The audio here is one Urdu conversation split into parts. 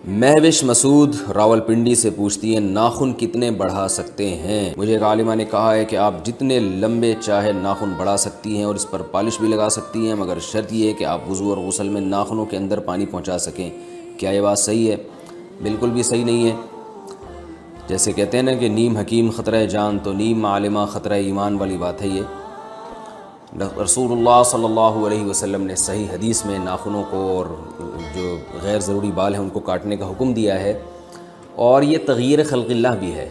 مہوش مسعود راولپنڈی سے پوچھتی ہیں ناخن کتنے بڑھا سکتے ہیں؟ مجھے ایک عالمہ نے کہا ہے کہ آپ جتنے لمبے چاہے ناخن بڑھا سکتی ہیں اور اس پر پالش بھی لگا سکتی ہیں، مگر شرط یہ ہے کہ آپ وضو اور غسل میں ناخنوں کے اندر پانی پہنچا سکیں۔ کیا یہ بات صحیح ہے؟ بالکل بھی صحیح نہیں ہے۔ جیسے کہتے ہیں نا کہ نیم حکیم خطرہ جان تو نیم عالمہ خطرہ ایمان والی بات ہے۔ یہ رسول اللہ صلی اللہ علیہ وسلم نے صحیح حدیث میں ناخنوں کو اور جو غیر ضروری بال ہیں ان کو کاٹنے کا حکم دیا ہے، اور یہ تغییر خلق اللہ بھی ہے۔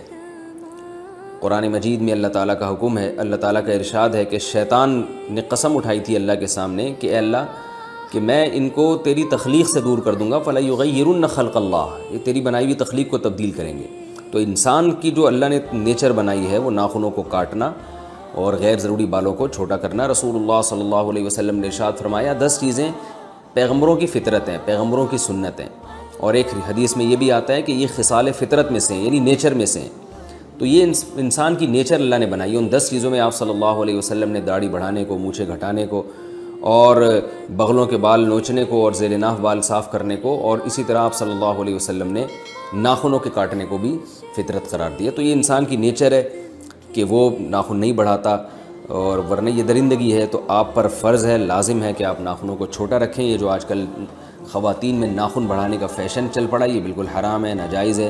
قرآن مجید میں اللہ تعالیٰ کا حکم ہے، اللہ تعالیٰ کا ارشاد ہے کہ شیطان نے قسم اٹھائی تھی اللہ کے سامنے کہ اے اللہ کہ میں ان کو تیری تخلیق سے دور کر دوں گا، فَلَا يُغَيِّرُنَّ خَلْقَ اللَّهِ، یہ تیری بنائی ہوئی تخلیق کو تبدیل کریں گے۔ تو انسان کی جو اللہ نے نیچر بنائی ہے وہ ناخنوں کو کاٹنا اور غیر ضروری بالوں کو چھوٹا کرنا۔ رسول اللہ صلی اللہ علیہ وسلم نے ارشاد فرمایا 10 چیزیں پیغمبروں کی فطرت ہیں، پیغمبروں کی سنت ہیں، اور ایک حدیث میں یہ بھی آتا ہے کہ یہ خصال فطرت میں سے ہیں، یعنی نیچر میں سے ہیں۔ تو یہ انسان کی نیچر اللہ نے بنائی ہے۔ ان 10 چیزوں میں آپ صلی اللہ علیہ وسلم نے داڑھی بڑھانے کو، مونچھیں گھٹانے کو، اور بغلوں کے بال نوچنے کو، اور زیر ناف بال صاف کرنے کو، اور اسی طرح آپ صلی اللہ علیہ وسلم نے ناخنوں کے کاٹنے کو بھی فطرت قرار دیا۔ تو یہ انسان کی نیچر ہے کہ وہ ناخن نہیں بڑھاتا، اور ورنہ یہ درندگی ہے۔ تو آپ پر فرض ہے، لازم ہے کہ آپ ناخنوں کو چھوٹا رکھیں۔ یہ جو آج کل خواتین میں ناخن بڑھانے کا فیشن چل پڑا، یہ بالکل حرام ہے، ناجائز ہے۔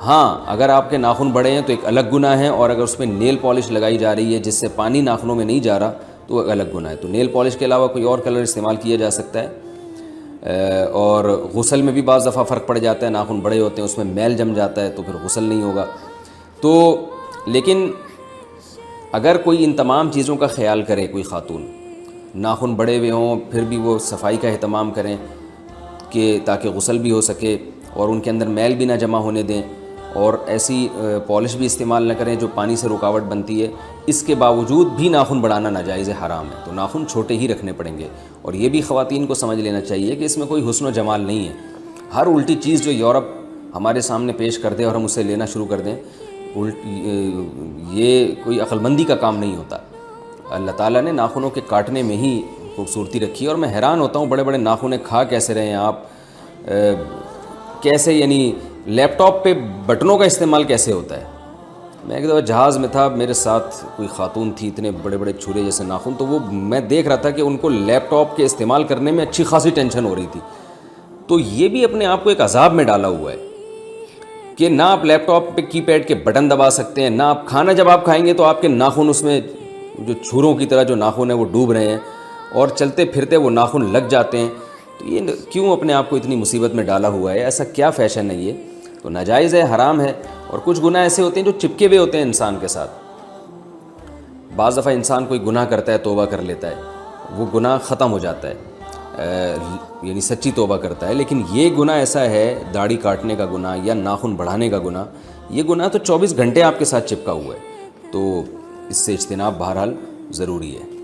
ہاں، اگر آپ کے ناخن بڑے ہیں تو ایک الگ گناہ ہے، اور اگر اس میں نیل پالش لگائی جا رہی ہے جس سے پانی ناخنوں میں نہیں جا رہا تو وہ الگ گناہ ہے۔ تو نیل پالش کے علاوہ کوئی اور کلر استعمال کیا جا سکتا ہے۔ اور غسل میں بھی بعض دفعہ فرق پڑ جاتا ہے، ناخن بڑے ہوتے ہیں اس میں میل جم جاتا ہے تو پھر غسل نہیں ہوگا۔ تو لیکن اگر کوئی ان تمام چیزوں کا خیال کرے، کوئی خاتون ناخن بڑے ہوئے ہوں پھر بھی وہ صفائی کا اہتمام کریں کہ تاکہ غسل بھی ہو سکے اور ان کے اندر میل بھی نہ جمع ہونے دیں، اور ایسی پالش بھی استعمال نہ کریں جو پانی سے رکاوٹ بنتی ہے، اس کے باوجود بھی ناخن بڑھانا ناجائز ہے، حرام ہے۔ تو ناخن چھوٹے ہی رکھنے پڑیں گے۔ اور یہ بھی خواتین کو سمجھ لینا چاہیے کہ اس میں کوئی حسن و جمال نہیں ہے۔ ہر الٹی چیز جو یورپ ہمارے سامنے پیش کر دے اور ہم اسے لینا شروع کر دیں، یہ کوئی عقل مندی کا کام نہیں ہوتا۔ اللہ تعالیٰ نے ناخنوں کے کاٹنے میں ہی خوبصورتی رکھی ہے، اور میں حیران ہوتا ہوں بڑے بڑے ناخنیں کھا کیسے رہے ہیں آپ، کیسے یعنی لیپ ٹاپ پہ بٹنوں کا استعمال کیسے ہوتا ہے۔ میں ایک دفعہ جہاز میں تھا، میرے ساتھ کوئی خاتون تھی، اتنے بڑے بڑے چھرے جیسے ناخن، تو وہ میں دیکھ رہا تھا کہ ان کو لیپ ٹاپ کے استعمال کرنے میں اچھی خاصی ٹینشن ہو رہی تھی۔ تو یہ بھی اپنے آپ کو ایک عذاب میں ڈالا ہوا ہے کہ نہ آپ لیپ ٹاپ پہ کی پیڈ کے بٹن دبا سکتے ہیں، نہ آپ کھانا جب آپ کھائیں گے تو آپ کے ناخن اس میں جو چھروں کی طرح جو ناخن ہیں وہ ڈوب رہے ہیں، اور چلتے پھرتے وہ ناخن لگ جاتے ہیں۔ تو یہ کیوں اپنے آپ کو اتنی مصیبت میں ڈالا ہوا ہے؟ ایسا کیا فیشن ہے؟ یہ تو ناجائز ہے، حرام ہے۔ اور کچھ گناہ ایسے ہوتے ہیں جو چپکے ہوئے ہوتے ہیں انسان کے ساتھ۔ بعض دفعہ انسان کوئی گناہ کرتا ہے، توبہ کر لیتا ہے، وہ گناہ ختم ہو جاتا ہے، یعنی سچی توبہ کرتا ہے۔ لیکن یہ گناہ ایسا ہے، داڑھی کاٹنے کا گناہ یا ناخن بڑھانے کا گناہ، یہ گناہ تو 24 گھنٹے آپ کے ساتھ چپکا ہوا ہے۔ تو اس سے اجتناب بہرحال ضروری ہے۔